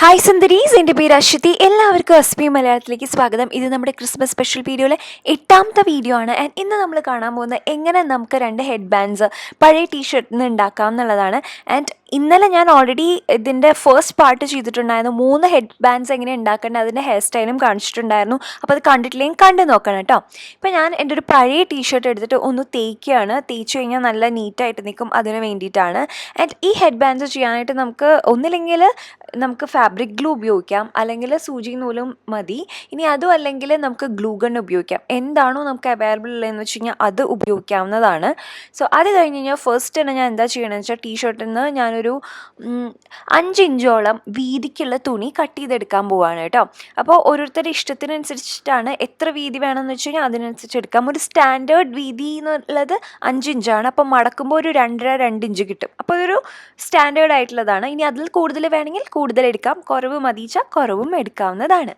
Hi സുന്ദരീസ്, എൻ്റെ പേര് അശ്വതി. എല്ലാവർക്കും അസ്വി മലയാളത്തിലേക്ക് സ്വാഗതം. ഇത് നമ്മുടെ ക്രിസ്മസ് സ്പെഷ്യൽ വീഡിയോയിലെ 8ാമത്തെ വീഡിയോ ആണ്. ആൻഡ് ഇന്ന് നമ്മൾ കാണാൻ പോകുന്നത് എങ്ങനെ നമുക്ക് 2 ഹെഡ് ബാൻഡ്സ് പഴയ ടീഷർട്ടിൽ നിന്ന് ഉണ്ടാക്കാം എന്നുള്ളതാണ്. ആൻഡ് ഇന്നലെ ഞാൻ ഓൾറെഡി ഇതിൻ്റെ ഫസ്റ്റ് പാർട്ട് ചെയ്തിട്ടുണ്ടായിരുന്നു. 3 ഹെഡ് ബാൻഡ്സ് എങ്ങനെ ഉണ്ടാക്കേണ്ടത്, അതിൻ്റെ ഹെയർ സ്റ്റൈലും കാണിച്ചിട്ടുണ്ടായിരുന്നു. അപ്പോൾ അത് കണ്ടിട്ടില്ലെങ്കിൽ കണ്ടു നോക്കണം കേട്ടോ. ഇപ്പോൾ ഞാൻ എൻ്റെ ഒരു പഴയ ടീഷർട്ട് എടുത്തിട്ട് ഒന്ന് തേക്കുകയാണ്. തേച്ച് കഴിഞ്ഞാൽ നല്ല നീറ്റായിട്ട് നിൽക്കും, അതിന് വേണ്ടിയിട്ടാണ്. ആൻഡ് ഈ ഹെഡ് ബാൻഡ്സ് ചെയ്യാനായിട്ട് ഒന്നില്ലെങ്കിൽ നമുക്ക് ഫാബ്രിക് ഗ്ലൂ ഉപയോഗിക്കാം, അല്ലെങ്കിൽ സൂചി നൂലും മതി. ഇനി അതും അല്ലെങ്കിൽ നമുക്ക് ഗ്ലൂ ഗൺ ഉപയോഗിക്കാം. എന്താണോ നമുക്ക് അവൈലബിൾ ഉള്ളതെന്ന് വെച്ച് കഴിഞ്ഞാൽ അത് ഉപയോഗിക്കാവുന്നതാണ്. സോ അത് കഴിഞ്ഞ് കഴിഞ്ഞാൽ ഫസ്റ്റ് തന്നെ ഞാൻ എന്താ ചെയ്യണമെന്ന് വെച്ചാൽ ടീഷർട്ടിൽ നിന്ന് ഞാനൊരു 5 ഇഞ്ചോളം വീതിക്കുള്ള തുണി കട്ട് ചെയ്തെടുക്കാൻ പോവാണ് കേട്ടോ. അപ്പോൾ ഓരോരുത്തരുടെ ഇഷ്ടത്തിനനുസരിച്ചിട്ടാണ് എത്ര വീതി വേണമെന്ന് വെച്ച് കഴിഞ്ഞാൽ അതിനനുസരിച്ച് എടുക്കാം. ഒരു സ്റ്റാൻഡേർഡ് വീതി എന്നുള്ളത് 5 ഇഞ്ചാണ്. അപ്പോൾ മടക്കുമ്പോൾ ഒരു 2 ഇഞ്ച് കിട്ടും. അപ്പോൾ അതൊരു സ്റ്റാൻഡേർഡ് ആയിട്ടുള്ളതാണ്. ഇനി അതിൽ കൂടുതൽ വേണമെങ്കിൽ കൂടുതൽ എടുക്കാം, കുറവ് മതിച്ചാൽ കുറവും എടുക്കാവുന്നതാണ്.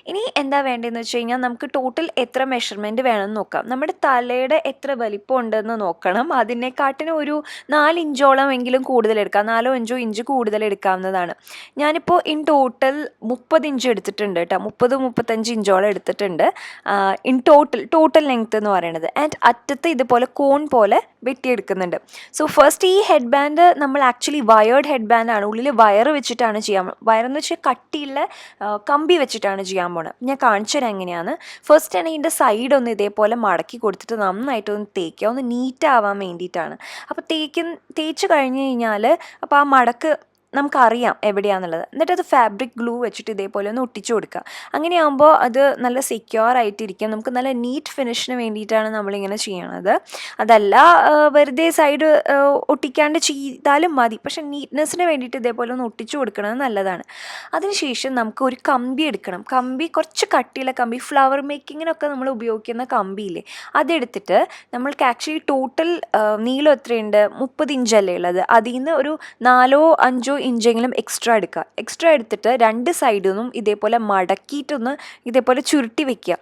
ഇനി എന്താ വേണ്ടതെന്ന് വെച്ച് കഴിഞ്ഞാൽ നമുക്ക് ടോട്ടൽ എത്ര മെഷർമെൻറ്റ് വേണമെന്ന് നോക്കാം. നമ്മുടെ തലയുടെ എത്ര വലിപ്പം ഉണ്ടെന്ന് നോക്കണം. അതിനെക്കാട്ടിന് ഒരു 4 ഇഞ്ചോളം എങ്കിലും കൂടുതൽ എടുക്കാം. 4-5 ഇഞ്ച് കൂടുതൽ എടുക്കാവുന്നതാണ്. ഞാനിപ്പോൾ ഇൻ ടോട്ടൽ 30 ഇഞ്ച് എടുത്തിട്ടുണ്ട് കേട്ടോ. 30-35 ഇഞ്ചോളം എടുത്തിട്ടുണ്ട് ഇൻ ടോട്ടൽ ലെങ്ത്ത് എന്ന് പറയുന്നത്. ആൻഡ് അറ്റത്ത് ഇതുപോലെ കോൺ പോലെ വെട്ടിയെടുക്കുന്നുണ്ട്. സോ ഫസ്റ്റ് ഈ ഹെഡ് ബാൻഡ് നമ്മൾ ആക്ച്വലി വയേർഡ് ഹെഡ് ബാൻഡാണ്. ഉള്ളിൽ വയർ വെച്ചിട്ടാണ് ചെയ്യാൻ. വയറെന്ന് വെച്ചാൽ കട്ടിയുള്ള കമ്പി വെച്ചിട്ടാണ് ചെയ്യാൻ പോണത്. ഞാൻ കാണിച്ചു തരാം എങ്ങനെയാണ്. ഫസ്റ്റ് തന്നെ ഇതിൻ്റെ സൈഡ് ഒന്ന് ഇതേപോലെ മടക്കി കൊടുത്തിട്ട് നന്നായിട്ടൊന്ന് തേക്കുക, ഒന്ന് നീറ്റ് ആവാൻ വേണ്ടിയിട്ടാണ്. അപ്പോൾ തേച്ച് കഴിഞ്ഞ് കഴിഞ്ഞാൽ അപ്പോൾ ആ മടക്ക് നമുക്കറിയാം എവിടെയാണെന്നുള്ളത്. എന്നിട്ട് അത് ഫാബ്രിക് ഗ്ലൂ വെച്ചിട്ട് ഇതേപോലെ ഒന്ന് ഒട്ടിച്ചു കൊടുക്കുക. അങ്ങനെയാകുമ്പോൾ അത് നല്ല സെക്യൂർ ആയിട്ടിരിക്കും. നമുക്ക് നല്ല നീറ്റ് ഫിനിഷിന് വേണ്ടിയിട്ടാണ് നമ്മളിങ്ങനെ ചെയ്യണത്. അതല്ല വെറുതെ സൈഡ് ഒട്ടിക്കാണ്ട് ചെയ്താലും മതി, പക്ഷെ നീറ്റ്നെസ്സിന് വേണ്ടിയിട്ട് ഇതേപോലെ ഒന്ന് ഒട്ടിച്ചു കൊടുക്കുന്നത് നല്ലതാണ്. അതിനുശേഷം നമുക്ക് ഒരു കമ്പി എടുക്കണം. കമ്പി കുറച്ച് കട്ടിയുള്ള കമ്പി, ഫ്ലവർ മേക്കിങ്ങിനൊക്കെ നമ്മൾ ഉപയോഗിക്കുന്ന കമ്പിയില്ലേ, അതെടുത്തിട്ട് നമ്മൾക്ക് ആക്ച്വലി ടോട്ടൽ നീളം എത്രയുണ്ട്, 30 ഇഞ്ചല്ലേ ഉള്ളത്. അതിൽ നിന്ന് ഒരു 4-5 ഇഞ്ചെങ്കിലും എക്സ്ട്രാ എടുക്കുക. എക്സ്ട്രാ എടുത്തിട്ട് 2 സൈഡിൽ നിന്നും ഇതേപോലെ മടക്കിയിട്ടൊന്ന് ഇതേപോലെ ചുരുട്ടി വെക്കുക.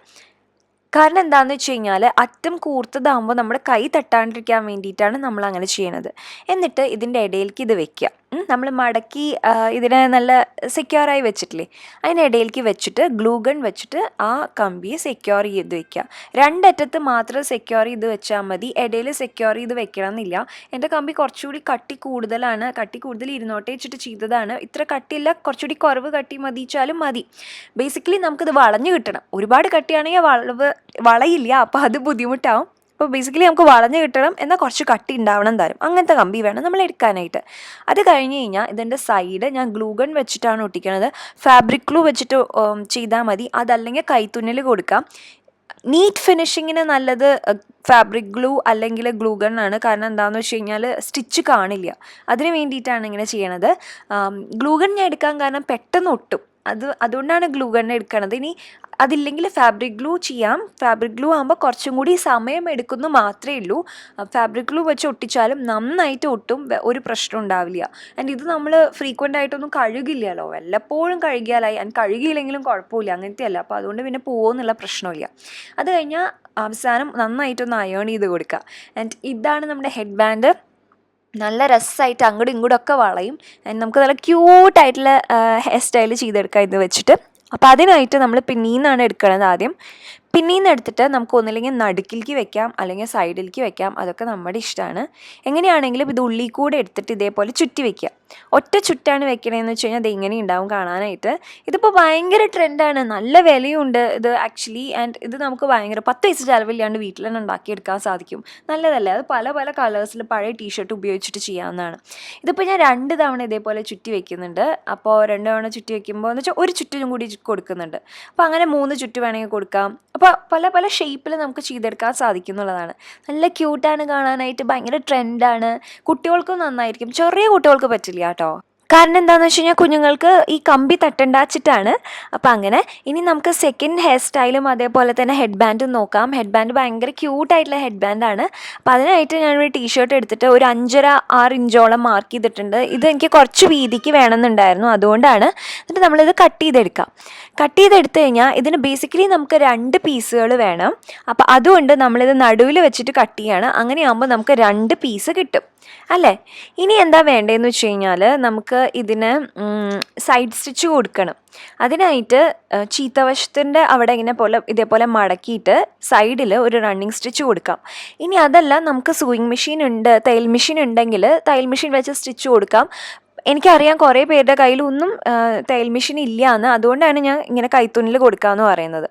കാരണം എന്താണെന്ന് വെച്ച് കഴിഞ്ഞാൽ അറ്റം കൂർത്തതാകുമ്പോൾ നമ്മുടെ കൈ തട്ടാണ്ടിരിക്കാൻ വേണ്ടിയിട്ടാണ് നമ്മൾ അങ്ങനെ ചെയ്യണത്. എന്നിട്ട് ഇതിൻ്റെ ഇടയിലേക്ക് ഇത് വെക്കുക. നമ്മൾ മടക്കി ഇതിനെ നല്ല സെക്യൂറായി വെച്ചിട്ടില്ലേ, അതിനിടയിലേക്ക് വെച്ചിട്ട് ഗ്ലൂ ഗൺ വെച്ചിട്ട് ആ കമ്പിയെ സെക്യൂർ ചെയ്ത് വെക്കുക. 2 അറ്റത്ത് മാത്രം സെക്യൂർ ചെയ്ത് വെച്ചാൽ മതി, ഇടയിൽ സെക്യൂർ ചെയ്ത് വെക്കണം എന്നില്ല. എൻ്റെ കമ്പി കുറച്ചുകൂടി കട്ടി കൂടുതലാണ്. കട്ടി കൂടുതൽ ഇരുന്നോട്ടെ വെച്ചിട്ട് ചെയ്തതാണ്. ഇത്ര കട്ടിയില്ല, കുറച്ചുകൂടി കുറവ് കട്ടി മതിച്ചാലും മതി. ബേസിക്കലി നമുക്കിത് വളഞ്ഞു കിട്ടണം. ഒരുപാട് കട്ടിയാണെങ്കിൽ വളയില്ല, അപ്പോൾ അത് ബുദ്ധിമുട്ടാവും. അപ്പോൾ ബേസിക്കലി നമുക്ക് വളഞ്ഞ് കിട്ടണം, എന്നാൽ കുറച്ച് കട്ടി ഉണ്ടാവണം തരും. അങ്ങനത്തെ കമ്പി വേണം നമ്മൾ എടുക്കാനായിട്ട്. അത് കഴിഞ്ഞ് കഴിഞ്ഞാൽ ഇതിൻ്റെ സൈഡ് ഞാൻ ഗ്ലൂ ഗൺ വെച്ചിട്ടാണ് ഒട്ടിക്കണത്. ഫാബ്രിക് ഗ്ലൂ വെച്ചിട്ട് ചെയ്താൽ മതി, അതല്ലെങ്കിൽ കൈത്തുന്നൽ കൊടുക്കാം. നീറ്റ് ഫിനിഷിങ്ങിന് നല്ലത് ഫാബ്രിക് ഗ്ലൂ അല്ലെങ്കിൽ ഗ്ലൂ ഗൺ ആണ്. കാരണം എന്താണെന്ന് വെച്ച് കഴിഞ്ഞാൽ സ്റ്റിച്ച് കാണില്ല. അതിന് വേണ്ടിയിട്ടാണ് ഇങ്ങനെ ചെയ്യണത്. ഗ്ലൂ ഗൺ ഞാൻ എടുക്കാൻ കാരണം പെട്ടെന്ന് ഒട്ടും, അതുകൊണ്ടാണ് ഗ്ലൂ ഗൺ എടുക്കണത്. ഇനി അതില്ലെങ്കിൽ ഫാബ്രിക് ഗ്ലൂ ചെയ്യാം. ഫാബ്രിക് ഗ്ലൂ ആകുമ്പോൾ കുറച്ചും കൂടി സമയം എടുക്കുന്നു മാത്രമേ ഉള്ളൂ. ഫാബ്രിക് ഗ്ലൂ വെച്ച് ഒട്ടിച്ചാലും നന്നായിട്ട് ഒട്ടും, ഒരു പ്രശ്നം ഉണ്ടാവില്ല. ആൻഡ് ഇത് നമ്മൾ ഫ്രീക്വൻ്റ് ആയിട്ടൊന്നും കഴുകില്ലല്ലോ, വല്ലപ്പോഴും കഴുകിയാലായി. ആൻഡ് കഴുകിയില്ലെങ്കിലും കുഴപ്പമില്ല, അങ്ങനത്തെ അല്ല. അപ്പോൾ അതുകൊണ്ട് പിന്നെ പോകുമെന്നുള്ള പ്രശ്നമില്ല. അത് കഴിഞ്ഞാൽ അവസാനം നന്നായിട്ടൊന്ന് അയേൺ ചെയ്ത് കൊടുക്കുക. ആൻഡ് ഇതാണ് നമ്മുടെ ഹെഡ് ബാൻഡ്. നല്ല രസമായിട്ട് അങ്ങോട്ടും ഇങ്ങോട്ടും ഒക്കെ വളയും. നമുക്ക് നല്ല ക്യൂട്ടായിട്ടുള്ള ഹെയർ സ്റ്റൈൽ ചെയ്തെടുക്കാം ഇത് വെച്ചിട്ട്. അപ്പോൾ അതിനായിട്ട് നമ്മൾ പിന്നീന്നാണ് എടുക്കുന്നത്. ആദ്യം പിന്നീന്ന് എടുത്തിട്ട് നമുക്ക് ഒന്നില്ലെങ്കിൽ നടുക്കിലേക്ക് വെക്കാം, അല്ലെങ്കിൽ സൈഡിലേക്ക് വെക്കാം. അതൊക്കെ നമ്മുടെ ഇഷ്ടമാണ്. എങ്ങനെയാണെങ്കിലും ഇത് ഉള്ളിൽ കൂടെ എടുത്തിട്ട് ഇതേപോലെ ചുറ്റി വെക്കുക. ഒറ്റ ചുറ്റാണ് വെക്കണതെന്ന് വെച്ച് കഴിഞ്ഞാൽ അത് ഇങ്ങനെ ഉണ്ടാവും കാണാനായിട്ട്. ഇതിപ്പോൾ ഭയങ്കര ട്രെൻഡാണ്, നല്ല വിലയുണ്ട് ഇത് ആക്ച്വലി. ആൻഡ് ഇത് നമുക്ക് ഭയങ്കര 10 പൈസ ചിലവില്ലാണ്ട് വീട്ടിൽ തന്നെ ഉണ്ടാക്കിയെടുക്കാൻ സാധിക്കും. നല്ലതല്ലേ? അത് പല പല കളേഴ്സിൽ പഴയ ടീഷർട്ട് ഉപയോഗിച്ചിട്ട് ചെയ്യാവുന്നതാണ്. ഇതിപ്പോൾ ഞാൻ 2 തവണ ഇതേപോലെ ചുറ്റി വെക്കുന്നുണ്ട്. അപ്പോൾ 2 തവണ ചുറ്റി വെക്കുമ്പോൾ എന്ന് വെച്ചാൽ ഒരു ചുറ്റിനും കൂടി കൊടുക്കുന്നുണ്ട്. അപ്പോൾ അങ്ങനെ 3 ചുറ്റ് വേണമെങ്കിൽ കൊടുക്കാം. അപ്പോൾ പല പല ഷേപ്പിൽ നമുക്ക് ചെയ്തെടുക്കാൻ സാധിക്കും എന്നുള്ളതാണ്. നല്ല ക്യൂട്ടാണ് കാണാനായിട്ട്, ഭയങ്കര ട്രെൻഡാണ്. കുട്ടികൾക്കും നന്നായിരിക്കും, ചെറിയ കുട്ടികൾക്ക് പറ്റില്ല കേട്ടോ. കാരണം എന്താണെന്ന് വെച്ച് കഴിഞ്ഞാൽ കുഞ്ഞുങ്ങൾക്ക് ഈ കമ്പി തട്ടണ്ടാച്ചിട്ടാണ്. അപ്പോൾ അങ്ങനെ ഇനി നമുക്ക് സെക്കൻഡ് ഹെയർ സ്റ്റൈലും അതേപോലെ തന്നെ ഹെഡ് ബാൻഡും നോക്കാം. ഹെഡ് ബാൻഡ് ഭയങ്കര ക്യൂട്ടായിട്ടുള്ള ഹെഡ് ബാൻഡാണ്. അപ്പോൾ അതിനായിട്ട് ഞാനൊരു ടീഷർട്ട് എടുത്തിട്ട് ഒരു 5.5-6 ഇഞ്ചോളം മാർക്ക് ചെയ്തിട്ടുണ്ട്. ഇത് എനിക്ക് കുറച്ച് വീതിക്ക് വേണമെന്നുണ്ടായിരുന്നു, അതുകൊണ്ടാണ്. എന്നിട്ട് നമ്മളിത് കട്ട് ചെയ്തെടുക്കാം. കട്ട് ചെയ്തെടുത്ത് കഴിഞ്ഞാൽ ഇതിന് ബേസിക്കലി നമുക്ക് 2 പീസുകൾ വേണം. അപ്പോൾ അതുകൊണ്ട് നമ്മളിത് നടുവിൽ വെച്ചിട്ട് കട്ട് ചെയ്യാണ്. അങ്ങനെയാകുമ്പോൾ നമുക്ക് 2 പീസ് കിട്ടും. അല്ലേ? ഇനി എന്താ വേണ്ടതെന്ന് വെച്ച് കഴിഞ്ഞാൽ നമുക്ക് ഇതിന് സൈഡ് സ്റ്റിച്ച് കൊടുക്കണം. അതിനായിട്ട് ചീത്തവശത്തിൻ്റെ അവിടെ ഇതേപോലെ മടക്കിയിട്ട് സൈഡിൽ ഒരു റണ്ണിങ് സ്റ്റിച്ച് കൊടുക്കാം. ഇനി അതല്ല, നമുക്ക് സൂയിങ് മെഷീൻ ഉണ്ട്, തയ്യൽ മെഷീൻ ഉണ്ടെങ്കിൽ തയ്യൽ മെഷീൻ വെച്ച് സ്റ്റിച്ച് കൊടുക്കാം. എനിക്കറിയാം കുറേ പേരുടെ കയ്യിലൊന്നും തയ്യൽ മെഷീൻ ഇല്ല എന്ന്, അതുകൊണ്ടാണ് ഞാൻ ഇങ്ങനെ കൈത്തുണിൽ കൊടുക്കാമെന്ന് പറയുന്നത്.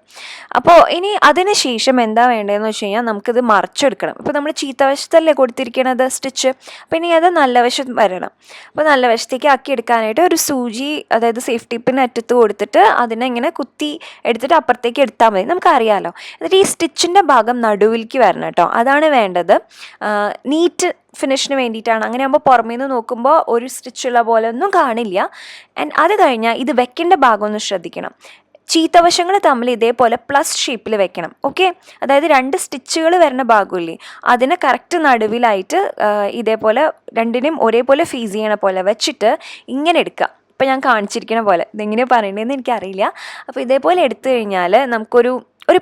അപ്പോൾ ഇനി അതിന് ശേഷം എന്താ വേണ്ടതെന്ന് വെച്ച് കഴിഞ്ഞാൽ നമുക്കിത് മറിച്ചെടുക്കണം. ഇപ്പോൾ നമ്മൾ ചീത്തവശത്തല്ലേ കൊടുത്തിരിക്കണത് സ്റ്റിച്ച്, അപ്പോൾ ഇനി അത് നല്ല വശം വരണം. അപ്പോൾ നല്ല വശത്തേക്ക് ആക്കി എടുക്കാനായിട്ട് ഒരു സൂചി, അതായത് സേഫ്റ്റി പിൻ അറ്റത്ത് കൊടുത്തിട്ട് അതിനെ ഇങ്ങനെ കുത്തി എടുത്തിട്ട് അപ്പുറത്തേക്ക് എടുത്താൽ മതി. നമുക്കറിയാമല്ലോ. എന്നിട്ട് ഈ സ്റ്റിച്ചിൻ്റെ ഭാഗം നടുവിലേക്ക് വരണം കേട്ടോ, അതാണ് വേണ്ടത്. നീറ്റ് ഫിനിഷിന് വേണ്ടിയിട്ടാണ്. അങ്ങനെ ആകുമ്പോൾ പുറമേ നിന്ന് നോക്കുമ്പോൾ ഒരു സ്റ്റിച്ചുള്ള പോലെ ഒന്നും കാണില്ല. ആൻഡ് അത് കഴിഞ്ഞാൽ ഇത് വെക്കേണ്ട ഭാഗം ഒന്ന് ശ്രദ്ധിക്കണം. ചീത്തവശങ്ങൾ തമ്മിൽ ഇതേപോലെ പ്ലസ് ഷേപ്പിൽ വെക്കണം. ഓക്കെ, അതായത് 2 സ്റ്റിച്ചുകൾ വരുന്ന ഭാഗമില്ലേ, അതിനെ കറക്റ്റ് നടുവിലായിട്ട് ഇതേപോലെ രണ്ടിനെയും ഒരേപോലെ ഫേസ് ചെയ്യണ പോലെ വെച്ചിട്ട് ഇങ്ങനെ എടുക്കുക. ഇപ്പം ഞാൻ കാണിച്ചിരിക്കുന്ന പോലെ, ഇതെങ്ങനെയാണ് പറയണതെന്ന് എനിക്കറിയില്ല. അപ്പോൾ ഇതേപോലെ എടുത്തു കഴിഞ്ഞാൽ നമുക്കൊരു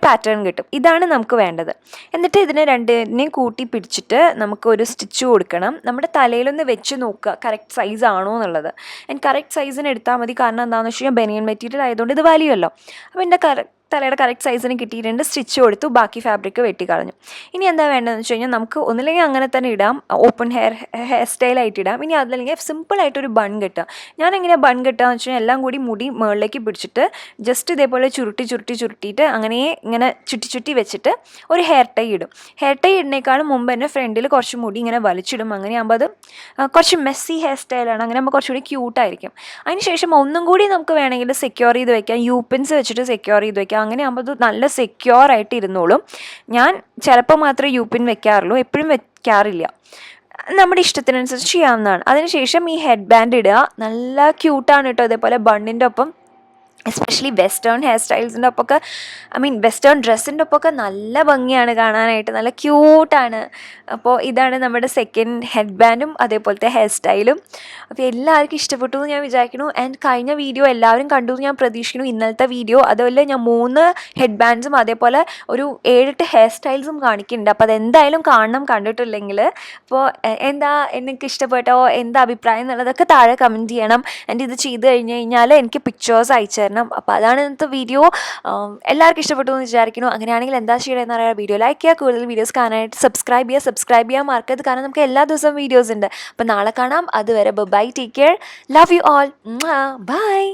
പാറ്റേൺ കിട്ടും. ഇതാണ് നമുക്ക് വേണ്ടത്. എന്നിട്ട് ഇതിനെ രണ്ടിനെയും കൂട്ടി പിടിച്ചിട്ട് നമുക്കൊരു സ്റ്റിച്ച് കൊടുക്കണം. നമ്മുടെ തലയിലൊന്ന് വെച്ച് നോക്കുക കറക്റ്റ് സൈസ് ആണോ എന്നുള്ളത്. ആൻഡ് കറക്റ്റ് സൈസിന് എടുത്താൽ മതി. കാരണം എന്താണെന്ന് വെച്ച് കഴിഞ്ഞാൽ ബനിയൻ മെറ്റീരിയൽ ആയതുകൊണ്ട് ഇത് വലിയല്ലോ. അപ്പോൾ എൻ്റെ തലയുടെ കറക്റ്റ് സൈസിന് കിട്ടിയിട്ടുണ്ട്. സ്റ്റിച്ച് കൊടുത്തു, ബാക്കി ഫാബ്രിക് വെട്ടിക്കളഞ്ഞു. ഇനി എന്താ വേണ്ടതെന്ന് വെച്ച് കഴിഞ്ഞാൽ നമുക്ക് ഒന്നില്ലെങ്കിൽ അങ്ങനെ തന്നെ ഇടാം, ഓപ്പൺ ഹെയർ സ്റ്റൈലായിട്ട് ഇടാം. ഇനി അതല്ലെങ്കിൽ സിമ്പിളായിട്ടൊരു ബൺ കെട്ടുക. ഞാൻ എങ്ങനെയാണ് ബൺ കെട്ടുകയെന്ന് വെച്ച് കഴിഞ്ഞാൽ എല്ലാം കൂടി മുടി മുകളിലേക്ക് പിടിച്ചിട്ട് ജസ്റ്റ് ഇതേപോലെ ചുരുട്ടിയിട്ട് അങ്ങനെ ഇങ്ങനെ ചുറ്റി വെച്ചിട്ട് ഒരു ഹെയർ ടൈ ഇടും. ഹെയർ ടൈ ഇടുന്നേക്കാളും മുമ്പ് തന്നെ ഫ്രണ്ടിൽ കുറച്ച് മുടി ഇങ്ങനെ വലിച്ചിടും. അങ്ങനെയാകുമ്പോൾ അത് കുറച്ച് മെസ്സി ഹെയർ സ്റ്റൈലാണ്. അങ്ങനെ ആകുമ്പോൾ കുറച്ചുകൂടി ക്യൂട്ടായിരിക്കും. അതിനുശേഷം ഒന്നും കൂടി നമുക്ക് വേണമെങ്കിൽ സെക്യൂർ ചെയ്ത് വയ്ക്കാം, യൂപ്പിൻസ് വെച്ചിട്ട് സെക്യൂർ ചെയ്ത് വയ്ക്കാം. അങ്ങനെ ആകുമ്പോൾ അത് നല്ല സെക്യൂർ ആയിട്ട് ഇരുന്നോളും. ഞാൻ ചിലപ്പോൾ മാത്രമേ യൂപ്പിൻ വെക്കാറുള്ളൂ, എപ്പോഴും വെക്കാറില്ല. നമ്മുടെ ഇഷ്ടത്തിനനുസരിച്ച് ചെയ്യാവുന്നതാണ്. അതിനുശേഷം ഈ ഹെഡ് ബാൻഡ് ഇടുക. നല്ല ക്യൂട്ടാണ് കേട്ടോ. അതേപോലെ ബണ്ണിൻ്റെ ഒപ്പം, എസ്പെഷ്യലി വെസ്റ്റേൺ ഹെയർ സ്റ്റൈൽസിൻ്റെ ഒപ്പമൊക്കെ, വെസ്റ്റേൺ ഡ്രസ്സിൻ്റെ ഒപ്പമൊക്കെ നല്ല ഭംഗിയാണ് കാണാനായിട്ട്, നല്ല ക്യൂട്ടാണ്. അപ്പോൾ ഇതാണ് നമ്മുടെ സെക്കൻഡ് ഹെഡ് ബാൻഡും അതേപോലത്തെ ഹെയർ സ്റ്റൈലും. അപ്പോൾ എല്ലാവർക്കും ഇഷ്ടപ്പെട്ടു എന്ന് ഞാൻ വിചാരിക്കുന്നു. ആൻഡ് കഴിഞ്ഞ വീഡിയോ എല്ലാവരും കണ്ടു എന്ന് ഞാൻ പ്രതീക്ഷിക്കുന്നു. ഇന്നലത്തെ വീഡിയോ അതുപോലെ ഞാൻ 3 ഹെഡ് ബാൻഡ്സും അതേപോലെ ഒരു 7-8 ഹെയർ സ്റ്റൈൽസും കാണിക്കുന്നുണ്ട്. അപ്പോൾ അതെന്തായാലും കാണണം കണ്ടിട്ടില്ലെങ്കിൽ. അപ്പോൾ എന്താ എനിക്ക് ഇഷ്ടപ്പെട്ടോ, എന്താ അഭിപ്രായം എന്നുള്ളതൊക്കെ താഴെ കമൻറ്റ് ചെയ്യണം. ആൻഡ് ഇത് ചെയ്ത് കഴിഞ്ഞാൽ എനിക്ക് പിക്ചേഴ്സ് അയച്ചു തരണം. അപ്പോൾ അതാണ് ഇന്നത്തെ വീഡിയോ. എല്ലാവർക്കും ഇഷ്ടപ്പെട്ടു എന്ന് വിചാരിക്കുന്നു. അങ്ങനെയാണെങ്കിൽ എന്താ ചെയ്യണമെന്ന് അറിയാം, വീഡിയോ ലൈക്ക് ചെയ്യുക, കൂടുതൽ വീഡിയോസ് കാണാനായിട്ട് സബ്സ്ക്രൈബ് ചെയ്യാൻ മറക്കരുത്. കാരണം നമുക്ക് എല്ലാ ദിവസവും വീഡിയോസ് ഉണ്ട്. അപ്പോൾ നാളെ കാണാം. അതുവരെ bye, take care, love you all, by.